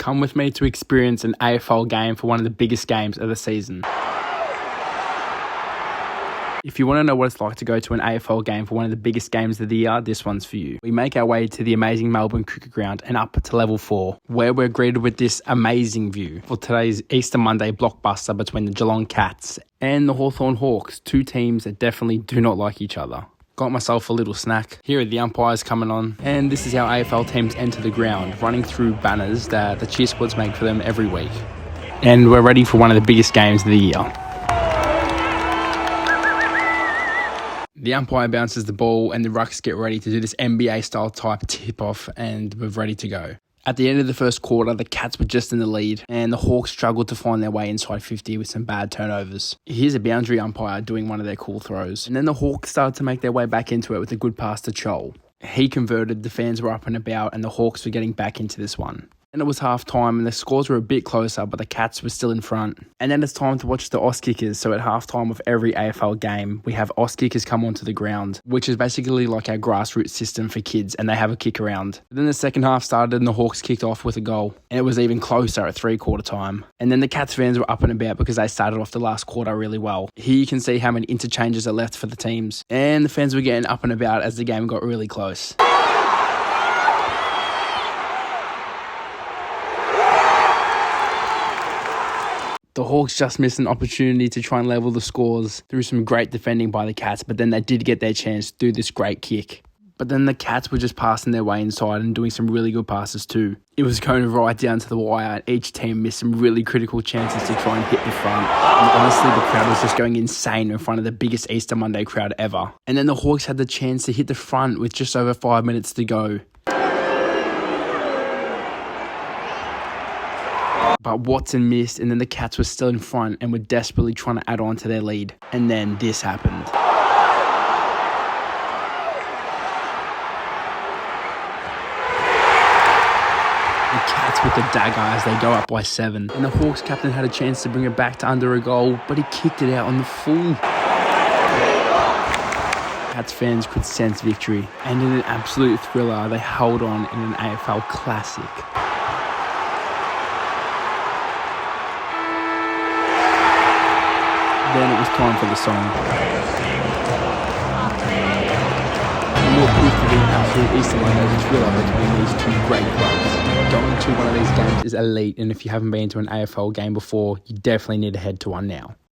Come with me to experience an AFL game for one of the biggest games of the season. If you want to know what it's like to go to an AFL game for one of the biggest games of the year, this one's for you. We make our way to the amazing Melbourne Cricket Ground and up to level 4, where we're greeted with this amazing view for today's Easter Monday blockbuster between the Geelong Cats and the Hawthorn Hawks, two teams that definitely do not like each other. Got myself a little snack. Here are the umpires coming on, and this is how AFL teams enter the ground, running through banners that the cheer squads make for them every week. And we're ready for one of the biggest games of the year. The umpire bounces the ball and the rucks get ready to do this NBA style type tip-off, and we're ready to go. At the end of the first quarter, the Cats were just in the lead and the Hawks struggled to find their way inside 50 with some bad turnovers. Here's a boundary umpire doing one of their cool throws, and then the Hawks started to make their way back into it with a good pass to Chol. He converted, the fans were up and about, and the Hawks were getting back into this one. And it was half time and the scores were a bit closer, but the Cats were still in front. And then it's time to watch the Oz kickers. So at half time of every AFL game, we have Oz kickers come onto the ground, which is basically like our grassroots system for kids, and they have a kick around. But then the second half started and the Hawks kicked off with a goal. And it was even closer at 3/4 time. And then the Cats fans were up and about because they started off the last quarter really well. Here you can see how many interchanges are left for the teams. And the fans were getting up and about as the game got really close. The Hawks just missed an opportunity to try and level the scores through some great defending by the Cats, but then they did get their chance to do this great kick. But then the Cats were just passing their way inside and doing some really good passes too. It was going right down to the wire, and each team missed some really critical chances to try and hit the front. And honestly, the crowd was just going insane in front of the biggest Easter Monday crowd ever. And then the Hawks had the chance to hit the front with just over 5 minutes to go. But Watson missed, and then the Cats were still in front and were desperately trying to add on to their lead. And then this happened. The Cats with the dagger as they go up by 7. And the Hawks captain had a chance to bring it back to under a goal, but he kicked it out on the full. Cats fans could sense victory. And in an absolute thriller, they held on in an AFL classic. Then it was time for the song. And what proved to be an absolute Easter Monday thriller between these two great clubs. Going to one of these games is elite, and if you haven't been to an AFL game before, you definitely need to head to one now.